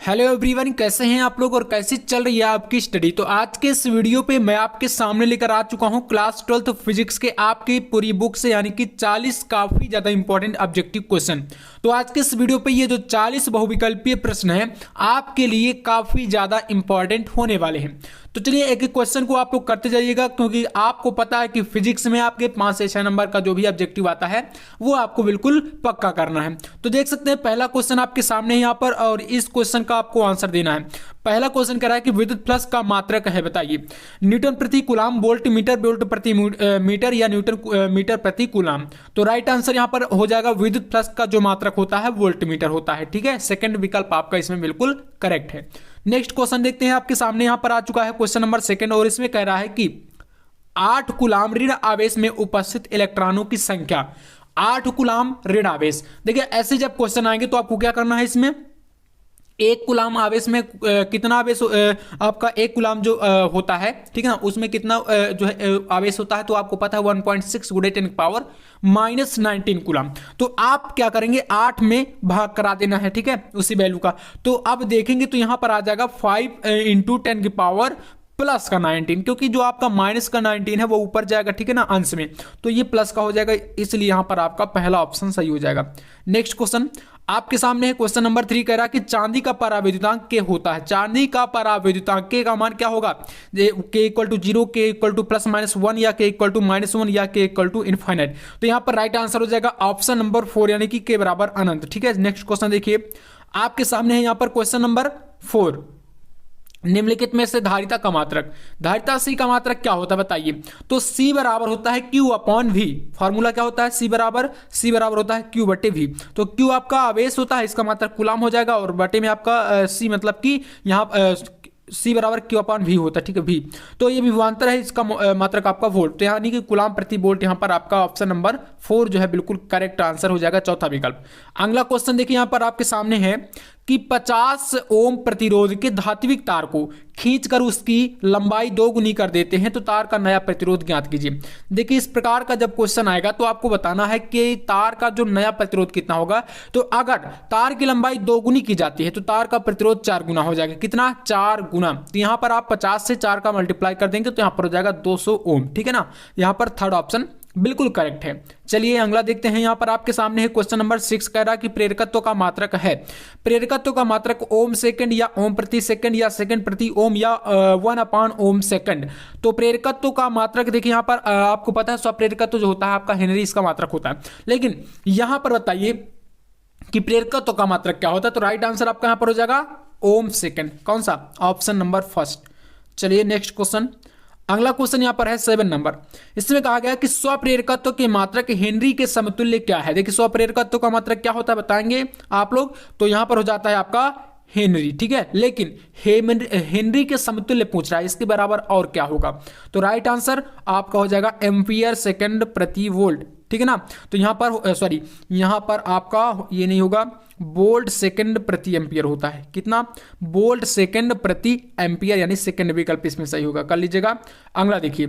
Hello everyone, कैसे हैं आप लोग और कैसी चल रही है आपकी स्टडी। तो आज के इस वीडियो पे मैं आपके सामने लेकर आ चुका हूं क्लास 12th फिजिक्स के आपकी पूरी बुक से यानी कि 40 काफी ज्यादा इंपॉर्टेंट ऑब्जेक्टिव क्वेश्चन। तो आज के इस वीडियो पे ये जो 40 बहुविकल्पीय प्रश्न है आपके लिए काफी ज्यादा इंपॉर्टेंट होने वाले हैं। तो चलिए एक एक क्वेश्चन को आप लोग करते जाइएगा, क्योंकि आपको पता है कि फिजिक्स में आपके 5 से 6 नंबर का जो भी ऑब्जेक्टिव आता है वो आपको बिल्कुल पक्का करना है। तो देख सकते हैं पहला क्वेश्चन आपके सामने यहाँ पर, और इस क्वेश्चन का आपको आंसर देना है। पहला क्वेश्चन कह रहा है कि विद्युत फ्लक्स का मात्रक है, बताइए। न्यूटन प्रति कूलाम, वोल्ट मीटर, वोल्ट प्रति मीटर या न्यूटन मीटर प्रति कूलाम। तो राइट आंसर यहाँ पर हो जाएगा विद्युत फ्लक्स का जो मात्रक होता है वोल्ट मीटर होता है। ठीक है, सेकंड विकल्प आपका इसमें बिल्कुल करेक्ट है। नेक्स्ट क्वेश्चन देखते हैं, आपके सामने यहां पर आ चुका है क्वेश्चन नंबर 2 और इसमें कह रहा है कि 8 कूलाम ऋण आवेश में उपस्थित इलेक्ट्रॉनों की संख्या। 8 कूलाम ऋण आवेश। देखिए ऐसे जब क्वेश्चन आएंगे तो आपको क्या करना है, इसमें 1 कूलाम आवेश में कितना आवेश आपका 1 कूलाम जो होता है, ठीक है ना, उसमें कितना जो है आवेश होता है, तो आपको पता है 1.6 × 10⁻⁻⁹ कूलाम। तो आप क्या करेंगे, 8 में भाग करा देना है, ठीक है, उसी वैल्यू का। तो अब देखेंगे तो यहां पर आ जाएगा 5 × 10⁻⁻⁻⁹, क्योंकि जो आपका माइनस का 19 है वो ऊपर जाएगा, ठीक है ना, अंश में, तो ये प्लस का हो जाएगा, इसलिए यहां पर आपका पहला ऑप्शन सही हो जाएगा। नेक्स्ट क्वेश्चन आपके सामने है क्वेश्चन नंबर 3, कह रहा है कि चांदी का परावैद्युतांक के होता है। चांदी का परावैद्युतांक के का मान क्या होगा, k = 0, k = +-1 या k = -1 या k = इनफाइनाइट। तो यहां पर राइट आंसर हो जाएगा ऑप्शन नंबर 4 यानी कि k = अनंत। ठीक है, नेक्स्ट क्वेश्चन देखिए आपके सामने है यहां पर क्वेश्चन नंबर 4, निम्नलिखित में से धारिता का मात्रक। धारिता C का मात्रक क्या होता है बताइए। तो C बराबर होता है Q/V। फॉर्मूला क्या होता है, C बराबर होता है Q/V। तो Q आपका आवेश होता है, इसका मात्रक कूलाम हो जाएगा, और बटे में आपका C मतलब कि यहाँ C बराबर Q/V होता है, ठीक है, V। तो ये विभवांतर है, इसका मात्रक आपका वोल्ट, तो यानी कि कूलाम प्रति वोल्ट। यहाँ पर आपका ऑप्शन नंबर 4 जो है बिल्कुल करेक्ट आंसर हो जाएगा, चौथा विकल्प। अगला क्वेश्चन देखिए यहाँ पर आपके सामने है कि 50 ओम प्रतिरोध के धात्विक तार को खींचकर उसकी लंबाई 2 गुनी कर देते हैं तो तार का नया प्रतिरोध ज्ञात कीजिए। देखिए इस प्रकार का जब क्वेश्चन आएगा तो आपको बताना है कि तार का जो नया प्रतिरोध कितना होगा। तो अगर तार की लंबाई 2 गुनी की जाती है तो तार का प्रतिरोध 4 गुना हो जाएगा। कितना, 4 गुना। तो यहां पर आप 50 से 4 का मल्टीप्लाई कर देंगे तो यहां पर हो जाएगा 200 ओम। ठीक है ना, यहां पर थर्ड ऑप्शन बिल्कुल करेक्ट है। चलिए अगला देखते हैं, यहां पर आपके सामने है क्वेश्चन नंबर 6, कह रहा कि प्रेरकत्व का मात्रक है। प्रेरकत्व का मात्रक ओम सेकंड या ओम प्रति सेकंड या सेकंड प्रति ओम या 1/ओम सेकंड। तो प्रेरकत्व का मात्रक देखिए यहां पर आपको पता है स्वप्रेरकत्व जो होता है आपका हेनरी, इसका मात्रक होता है। लेकिन यहां पर बताइए कि प्रेरकत्व का मात्रक क्या होता है। तो राइट आंसर आपका यहां पर हो जाएगा ओम सेकंड। कौन सा, ऑप्शन नंबर 1। चलिए नेक्स्ट क्वेश्चन, अगला क्वेश्चन यहां पर है 7 नंबर। इसमें कहा गया कि स्वप्रेरकत्व के मात्रक हेनरी के समतुल्य क्या है। देखिए स्वप्रेरकत्व का मात्रक क्या होता है बताएंगे आप लोग, तो यहां पर हो जाता है आपका हेनरी। ठीक है, लेकिन हेनरी के समतुल्य पूछ रहा है, इसके बराबर और क्या होगा। तो राइट आंसर आपका हो जाएगा एम्पियर सेकंड प्रति वोल्ट। ठीक है ना, तो यहां पर यहां पर आपका ये नहीं होगा, वोल्ट सेकंड प्रति एम्पियर होता है। कितना, वोल्ट सेकंड प्रति एम्पियर, यानी सेकंड विकल्प इसमें सही होगा, कर लीजिएगा। अगला देखिए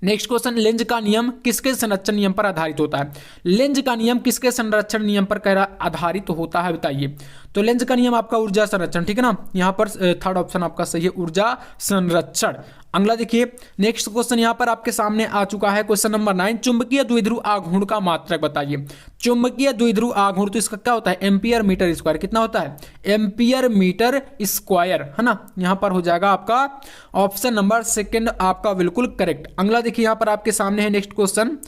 नेक्स्ट क्वेश्चन, लेंज का नियम किसके संरक्षण नियम पर आधारित होता है। लेंज का नियम किसके संरक्षण नियम पर कह रहा आधारित होता है बताइए। तो लेंज का नियम आपका ऊर्जा संरक्षण। ठीक है ना, यहां पर थर्ड ऑप्शन आपका सही है, ऊर्जा संरक्षण। अगला देखिए नेक्स्ट क्वेश्चन यहां पर आपके सामने आ चुका है क्वेश्चन नंबर 9, चुंबकीय द्विध्रुव आघूर्ण का मात्रक बताइए। चुंबकीय द्विध्रुव आघूर्ण, तो इसका क्या होता है, एम्पियर मीटर स्क्वायर। कितना होता है, एम्पियर मीटर स्क्वायर, है ना। यहां पर हो जाएगा आपका ऑप्शन नंबर 2 आपका बिल्कुल करेक्ट। अगला देखिए यहां पर आपके सामने है नेक्स्ट क्वेश्चन,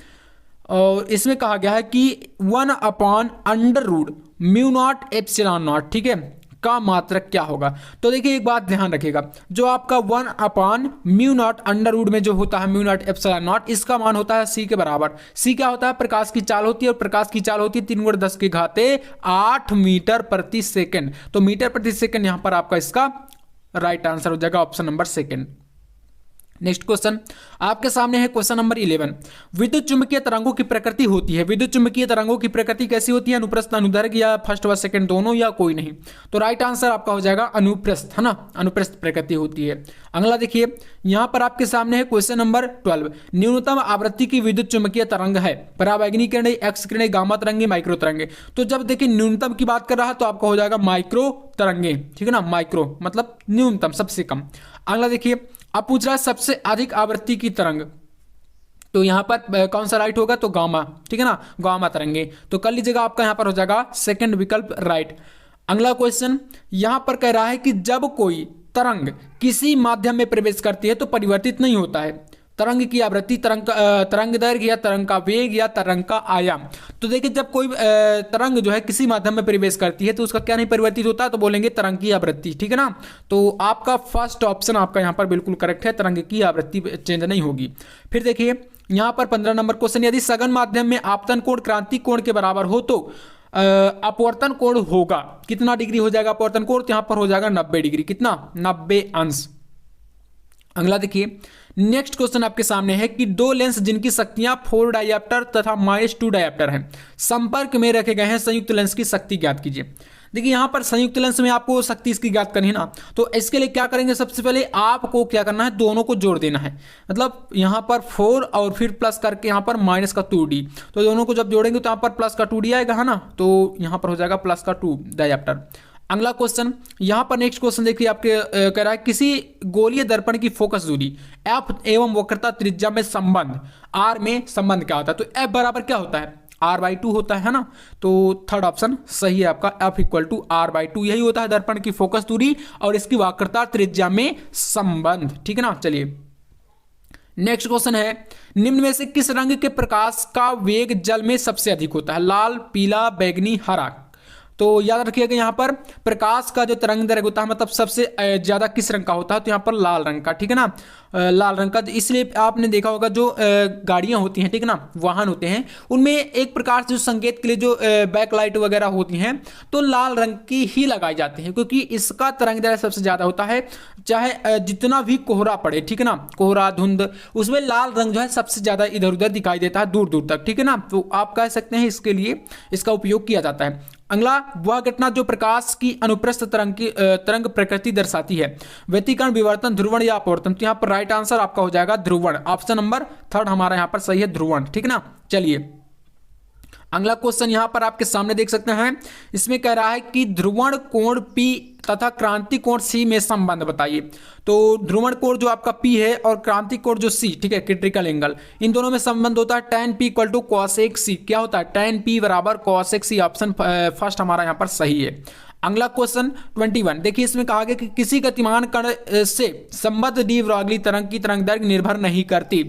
और इसमें कहा गया है कि 1/√μ0ε0, ठीक है, का मात्रक क्या होगा। तो देखिए एक बात ध्यान रखिएगा, जो आपका 1/μ0 अंडर रूट में जो होता है μ0ε0, इसका मान होता है c के बराबर। c क्या होता है, प्रकाश की चाल होती है, और प्रकाश की चाल होती है 3 × 10⁸ मीटर प्रति सेकंड। तो मीटर प्रति सेकंड यहां पर आपका इसका राइट आंसर हो जाएगा ऑप्शन नंबर 2। नेक्स्ट क्वेश्चन आपके सामने है क्वेश्चन नंबर 11। विद्युत चुंबकीय तरंगों की प्रकृति होती है, विद्युत चुंबकीय तरंगों की प्रकृति कैसी होती है? अनुप्रस्थ, अनुदैर्घ्य या फर्स्ट व सेकंड दोनों या कोई नहीं? तो राइट आंसर आपका हो जाएगा अनुप्रस्थ, है ना, अनुप्रस्थ प्रकृति होती है। अगला देखिए यहां पर आपके सामने है क्वेश्चन नंबर 12। न्यूनतम आवृत्ति की विद्युत चुंबकीय तरंग है परावैंगनी किरणें, एक्स किरणें, गामा तरंगे, माइक्रो तरंगे। तो जब देखिए न्यूनतम की बात कर रहा है तो आपका हो जाएगा माइक्रो तरंगे, ठीक है ना, माइक्रो मतलब न्यूनतम, सबसे कम। अगला देखिए अब पूछ रहा है सबसे अधिक आवृत्ति की तरंग, तो यहां पर कौन सा राइट होगा? तो गामा, ठीक है ना, गामा तरंगे। तो कर लीजिएगा, आपका यहां पर हो जाएगा सेकंड विकल्प राइट। अगला क्वेश्चन यहां पर कह रहा है कि जब कोई तरंग किसी माध्यम में प्रवेश करती है तो परिवर्तित नहीं होता है। तरंग की आवृत्ति, तरंग दैर्घ्य या तरंग का वेग या तरंग का आयाम। तो देखिए जब कोई तरंग जो है किसी माध्यम में प्रवेश करती है तो उसका क्या नहीं परिवर्तित होता, तो बोलेंगे तरंग की आवृत्ति, ठीक है ना। तो आपका फर्स्ट ऑप्शन आपका यहाँ पर बिल्कुल करेक्ट है, तरंग की आवृत्ति चेंज नहीं होगी। फिर देखिए यहाँ पर 15 नंबर क्वेश्चन, यदि सघन माध्यम में आपतन कोण क्रांति कोण के बराबर हो तो अपवर्तन कोण होगा कितना डिग्री हो जाएगा? अपवर्तन कोण तो यहाँ पर हो जाएगा 90 डिग्री, कितना? 90 अंश। अगला देखिए नेक्स्ट क्वेश्चन आपके सामने है कि दो लेंस जिनकी शक्तियां 4 डायप्टर तथा -2 डायप्टर हैं संपर्क में रखे गए हैं, संयुक्त लेंस की शक्ति ज्ञात कीजिए। देखिए यहां पर संयुक्त लेंस में आपको शक्ति इसकी ज्ञात करनी है ना, तो इसके लिए क्या करेंगे? सबसे पहले आपको क्या करना है, दोनों को जोड़ देना है। मतलब यहां पर 4 और फिर प्लस करके यहां पर माइनस का 2d, तो दोनों को जब जोड़ेंगे तो यहां पर प्लस का 2d आएगा, है ना, तो यहां पर हो जाएगा प्लस का 2 डायप्टर। अगला क्वेश्चन यहां पर नेक्स्ट क्वेश्चन देखिए आपके कह रहा है किसी गोलीय दर्पण की फोकस दूरी f एवं वक्रता त्रिज्या में संबंध r में संबंध क्या होता है? तो f बराबर क्या होता है? r/2 होता है ना। तो थर्ड ऑप्शन सही है आपका, f = r/2 यही होता है दर्पण की फोकस दूरी और इसकी वक्रता त्रिज्या में संबंध, ठीक है ना। चलिए नेक्स्ट क्वेश्चन है निम्न में से किस रंग के प्रकाश का वेग जल में सबसे अधिक होता है? लाल, पीला, बैंगनी, हरा। तो याद रखिएगा यहाँ पर प्रकाश का जो तरंग दैर्घ्य होता है मतलब सबसे ज्यादा किस रंग का होता है? तो यहाँ पर लाल रंग का, ठीक है ना, लाल रंग का। इसलिए आपने देखा होगा जो गाड़ियां होती हैं, ठीक है ना, वाहन होते हैं, उनमें एक प्रकार से जो संकेत के लिए जो बैक लाइट वगैरह होती हैं तो लाल रंग की ही लगाई जाती है, क्योंकि इसका तरंग दैर्घ्य सबसे ज्यादा होता है। चाहे जितना भी कोहरा पड़े, ठीक है ना, कोहरा धुंध, उसमें लाल रंग जो है सबसे ज्यादा इधर उधर दिखाई देता है दूर दूर तक, ठीक है ना। तो आप कह सकते हैं इसके लिए इसका उपयोग किया जाता है। अगला वह घटना जो प्रकाश की अनुप्रस्थ तरंग प्रकृति दर्शाती है, व्यतिकरण, विवर्तन, ध्रुवण या अपवर्तन। तो यहाँ पर राइट आंसर आपका हो जाएगा ध्रुवण, ऑप्शन नंबर थर्ड हमारा यहाँ पर सही है, ध्रुवण, ठीक है ना। चलिए अगला क्वेश्चन यहां पर आपके सामने देख सकते हैं, इसमें कह रहा है कि ध्रुवण कोण P तथा क्रांति कोण C में संबंध बताइए। तो ध्रुवण कोण जो आपका P है और क्रांति कोण जो C, ठीक है, क्रिटिकल एंगल, इन दोनों में संबंध होता है tan P = cosec C। क्या होता है? tan P = cosec C, option first हमारा यहाँ पर सही है। अगला क्वेश्चन 21 देखिए, इसमें कहा गया कि किसी गतिमान कण से संबद्ध डी ब्रॉगली तरंग की तरंग दैर्घ्य निर्भर नहीं करती।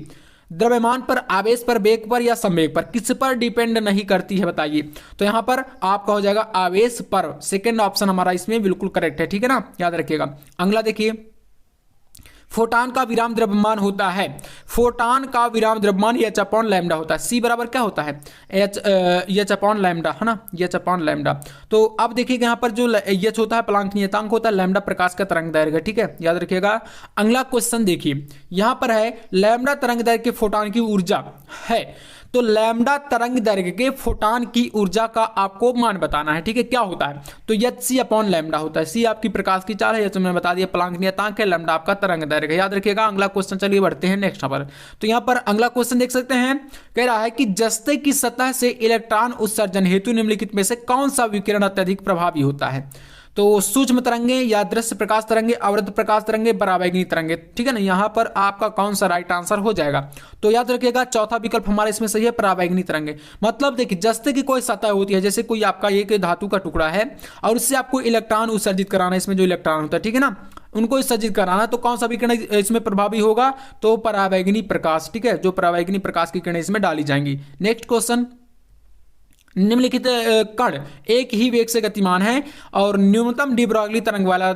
द्रव्यमान पर, आवेश पर, वेग पर या संवेग पर, किस पर डिपेंड नहीं करती है बताइए। तो यहां पर आपका हो जाएगा आवेश पर, सेकंड ऑप्शन हमारा इसमें बिल्कुल करेक्ट है, ठीक है ना, याद रखिएगा। अगला देखिए फोटान का विराम द्रव्यमान होता है, फोटान का विराम द्रव्यमान h/λ होता है। C बराबर क्या होता है? h/λ, है ना, h/λ। तो अब देखिएगा यहाँ पर जो h होता है प्लांक नियतांक होता है, लैम्डा प्रकाश का तरंग दैर्घ्य, ठीक है, याद रखिएगा। अगला क्वेश्चन देखिए यहाँ पर है लैम्डा तरंग दैर्घ्य के फोटान की ऊर्जा है, तो लैम्डा तरंग दैर्घ्य के फोटान की ऊर्जा का आपको मान बताना है, ठीक है, क्या होता है? तो hc/λ होता है। C आपकी प्रकाश की चाल है, h मैंने बता दिया प्लांक नियतांक है, लैम्डा आपका तरंग दैर्घ्य, याद रखिएगा। अगला क्वेश्चन चलिए बढ़ते हैं नेक्स्ट पर। तो यहाँ पर अगला क्वेश्चन देख सकते हैं, कह रहा है कि जस्ते की सतह से इलेक्ट्रॉन उत्सर्जन हेतु निम्नलिखित में से कौन सा विकिरण अत्यधिक प्रभावी होता है? तो सूक्ष्म तरंगे या दृश्य प्रकाश तरंगे, अवृद्ध प्रकाश तरंगे, परावैंगनी तरंगे, ठीक है ना। यहाँ पर आपका कौन सा राइट आंसर हो जाएगा? तो याद रखिएगा चौथा विकल्प हमारा इसमें सही है, परावैंगनी तरंगे। मतलब देखिए जस्ते की कोई सतह होती है, जैसे कोई आपका एक धातु का टुकड़ा है और उससे आपको इलेक्ट्रॉन उत्सर्जित कराना है, इसमें जो इलेक्ट्रॉन होता है, ठीक है ना, उनको उत्सर्जित कराना, तो कौन सा विकिरण इसमें प्रभावी होगा? तो परावैंगनी प्रकाश, ठीक है, जो परावैंगनी प्रकाश की किरणें इसमें डाली जाएंगी। नेक्स्ट क्वेश्चन निम्नलिखित कण एक ही वेग से गतिमान है और न्यूनतम डी ब्रॉगली तरंग वाला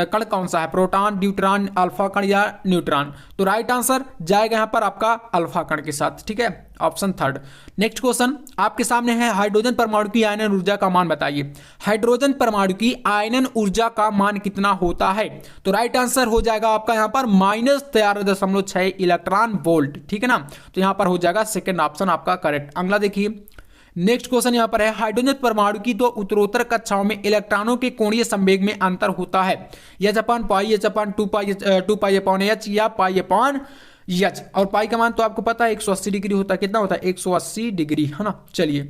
कण कौन सा है? प्रोटॉन, ड्यूट्रॉन, अल्फा कण या न्यूट्रॉन? तो राइट आंसर जाएगा यहाँ पर आपका अल्फा कण के साथ, ठीक है, ऑप्शन थर्ड। नेक्स्ट क्वेश्चन आपके सामने है, हाइड्रोजन परमाणु की आयनन ऊर्जा का मान बताइए। हाइड्रोजन परमाणु की आयनन ऊर्जा का मान कितना होता है? तो राइट आंसर हो जाएगा आपका यहाँ पर -13.6 इलेक्ट्रॉन वोल्ट, ठीक है ना। तो यहाँ पर हो जाएगा सेकंड ऑप्शन आपका करेक्ट। अगला देखिए, नेक्स्ट क्वेश्चन यहाँ पर है, हाइड्रोजन परमाणु की दो उत्तरोत्तर कक्षाओं में इलेक्ट्रॉनों के कोणीय संवेग में अंतर होता है। H upon pi, H upon 2 pi upon H या पाई अपॉन एच। और पाई का मान तो आपको पता है 180 डिग्री होता है। कितना होता है? 180 डिग्री, है ना। चलिए,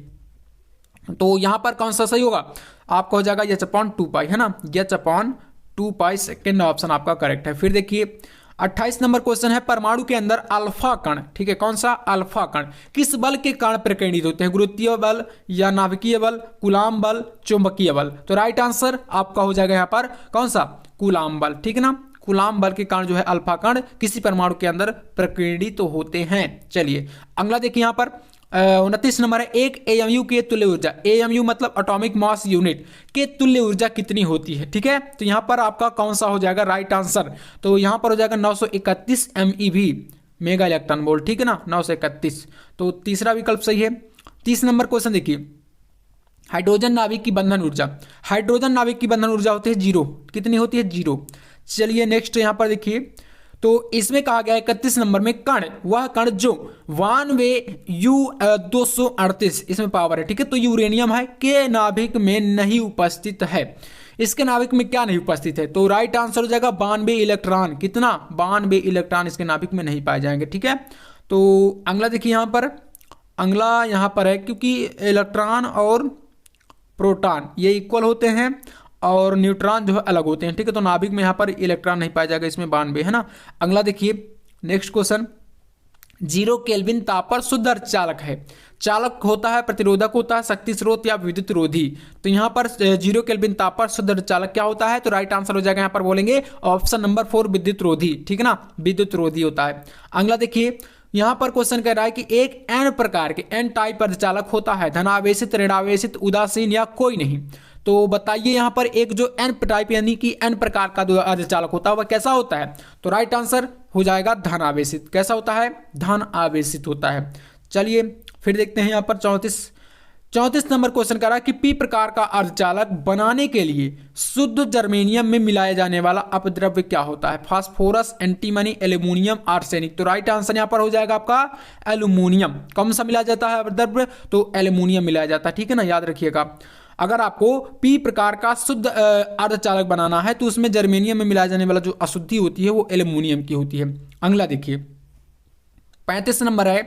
तो यहां पर कौन सा सही होगा? आपका हो जाएगा एच अपॉन 2 पाई, है ना, एच अपॉन 2 पाई, सेकेंड ऑप्शन आपका करेक्ट है। फिर देखिए 28 नंबर क्वेश्चन है, परमाणु के अंदर अल्फा कण, ठीक है, कौन सा? अल्फा कण किस बल के कारण प्रकीर्णित होते हैं? गुरुत्वीय बल या नाभिकीय बल, कूलाम बल, चुंबकीय बल? तो राइट आंसर आपका हो जाएगा यहाँ पर कौन सा? कूलाम बल, ठीक है ना। कूलाम बल के कारण जो है अल्फा कण किसी परमाणु के अंदर प्रकीर्णित तो होते हैं। चलिए अगला देखिए, यहाँ पर 29 नंबर है, एक एएमयू के तुल्य ऊर्जा, एएमयू मतलब एटॉमिक मास यूनिट, के तुल्य ऊर्जा कितनी होती है? ठीक है, तो यहां पर आपका कौन सा हो जाएगा राइट आंसर? तो यहां पर हो जाएगा 931 MeV, मेगा इलेक्ट्रॉन वोल्ट, ठीक है ना, 931। तो तीसरा विकल्प सही है। 30 नंबर क्वेश्चन देखिए, हाइड्रोजन नाभिक की बंधन ऊर्जा, हाइड्रोजन नाभिक की बंधन ऊर्जा होती है 0, कितनी होती है? 0। चलिए नेक्स्ट यहां पर देखिए, तो इसमें कहा गया है 31 नंबर में, कण वह कण जो 92U238 इसमें पावर है, ठीक है, तो यूरेनियम है, के नाभिक में नहीं उपस्थित है। इसके नाभिक में क्या नहीं उपस्थित है? तो राइट आंसर हो जाएगा 92 इलेक्ट्रॉन। कितना? 92 इलेक्ट्रॉन इसके नाभिक में नहीं पाए जाएंगे, ठीक है। तो अगला देखिए, यहां पर अगला यहां पर है, क्योंकि इलेक्ट्रॉन और प्रोटॉन ये इक्वल होते हैं और न्यूट्रॉन जो है अलग होते हैं, ठीक है, तो नाभिक में यहाँ पर इलेक्ट्रॉन नहीं पाया जाएगा, इसमें 92, है ना। अगला देखिए नेक्स्ट क्वेश्चन, 0 केल्विन ताप पर शुद्ध अर्धचालक है, चालक होता है, प्रतिरोधक होता है, शक्ति स्रोत या विद्युत रोधी? तो यहाँ पर 0 केल्विन ताप पर शुद्ध अर्धचालक क्या होता है? तो राइट आंसर हो जाएगा यहाँ पर बोलेंगे ऑप्शन नंबर 4 विद्युत रोधी, ठीक है ना, विद्युत रोधी होता है। अगला देखिए, यहां पर क्वेश्चन कह रहा है कि एक एन प्रकार के एन टाइप अर्धचालक होता है, धनावेशित, ऋणावेशित, उदासीन या कोई नहीं? तो बताइए यहां पर एक जो एन टाइप यानी कि एन प्रकार का जो अर्धचालक होता है वह कैसा होता है? तो राइट आंसर हो जाएगा धन आवेशित। कैसा होता है? धन आवेशित होता है। चलिए फिर देखते हैं यहां पर 34 नंबर क्वेश्चन कर रहा है कि पी प्रकार का अर्धचालक बनाने के लिए शुद्ध जर्मेनियम में मिलाया जाने वाला अपद्रव्य क्या होता है? Phosphorus, antimony, aluminium, arsenic? तो राइट आंसर यहां पर हो जाएगा आपका एल्यूमिनियम। कौन सा मिलाया जाता है अपद्रव्य? तो एल्यूमिनियम मिलाया जाता है, ठीक है ना, याद रखिएगा। अगर आपको पी प्रकार का शुद्ध अर्धचालक बनाना है तो उसमें जर्मेनियम में मिलाया जाने वाला जो अशुद्धि होती है वो एल्यूमिनियम की होती है। अगला देखिए 35 नंबर है,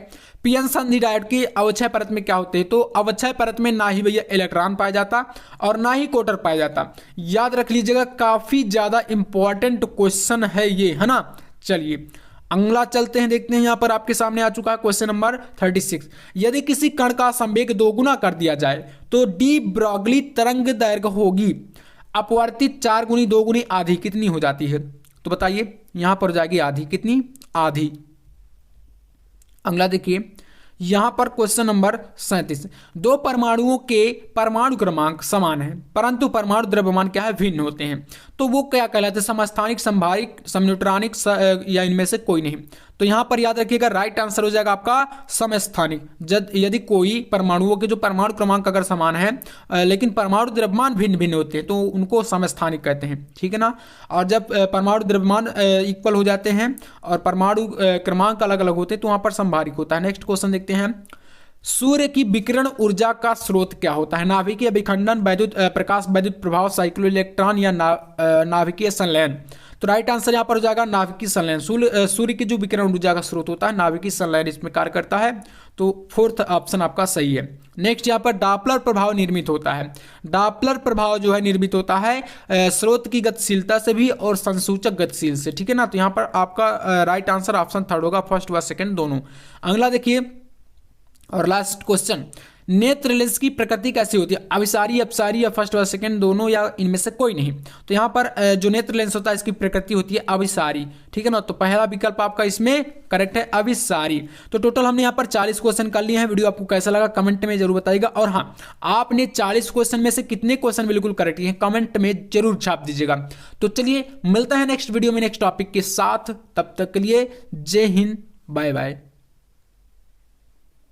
पीएन संधि डायोड की अवक्षय परत में क्या होते हैं? तो अवक्षय परत में ना ही भैया इलेक्ट्रॉन पाया जाता और ना ही कोटर पाया जाता। याद रख लीजिएगा, काफी ज्यादा इंपॉर्टेंट क्वेश्चन है ये, है ना। चलिए अगला चलते हैं, देखते हैं। यहां पर आपके सामने आ चुका है क्वेश्चन नंबर 36। यदि किसी कण का संवेग दोगुना कर दिया जाए तो डी ब्रॉगली तरंग दैर्घ्य होगी अपवर्तित 4 गुनी 2 गुनी आधी, कितनी हो जाती है? तो बताइए, यहां पर जाएगी आधी, कितनी? आधी। अगला देखिए, यहां पर क्वेश्चन नंबर 37, दो परमाणुओं के परमाणु क्रमांक समान है परंतु परमाणु द्रव्यमान क्या है? भिन्न होते हैं। तो वो क्या कहलाते हैं? समस्थानिक, संभारिक, समन्यूट्रॉनिक या इनमें से कोई नहीं? तो यहां पर याद रखिएगा राइट आंसर हो जाएगा आपका समस्थानिक। यदि कोई परमाणुओं के जो परमाणु क्रमांक अगर समान है लेकिन परमाणु द्रव्यमान भिन्न भिन्न होते हैं तो उनको समस्थानिक कहते हैं, ठीक है ना। और जब परमाणु द्रव्यमान इक्वल हो जाते हैं और परमाणु क्रमांक अलग अलग होते हैं तो वहां पर संभारिक होता है। नेक्स्ट क्वेश्चन देखते हैं, सूर्य की विकिरण ऊर्जा का स्रोत क्या होता है? नाभिकीय विखंडन, वैद्युत प्रकाश, वैद्युत प्रभाव, साइक्लो इलेक्ट्रॉन या नाभिकीय संलयन? तो राइट आंसर यहां पर हो जाएगा नाभिकीय संलयन। सूर्य की जो विकिरण ऊर्जा का स्रोत होता है नाभिकीय संलयन इसमें कार्य करता है। तो फोर्थ ऑप्शन आपका सही है। नेक्स्ट यहां पर डॉपलर प्रभाव निर्मित होता है। डॉपलर प्रभाव जो है निर्मित होता है स्रोत की गतिशीलता से भी और संसूचक गतिशील से, ठीक है ना। तो यहां पर आपका राइट आंसर ऑप्शन थर्ड होगा, फर्स्ट व सेकंड दोनों। अगला देखिए और लास्ट क्वेश्चन, नेत्र लेंस की प्रकृति कैसी होती है, अभिसारी, अपसारी या फर्स्ट व सेकंड दोनों या इनमें से कोई नहीं। तो यहाँ पर जो नेत्र लेंस होता है इसकी प्रकृति होती है अभिसारी, ठीक है ना। तो पहला विकल्प आपका इसमें करेक्ट है, अभिसारी। तो टोटल हमने यहाँ पर 40 क्वेश्चन कर लिए हैं। वीडियो आपको कैसा लगा कमेंट में जरूर बताइएगा, और हाँ, आपने 40 क्वेश्चन में से कितने क्वेश्चन बिल्कुल करेक्ट किए कमेंट में जरूर छाप दीजिएगा। तो चलिए मिलता है नेक्स्ट वीडियो में नेक्स्ट टॉपिक के साथ, तब तक के लिए जय हिंद, बाय बाय।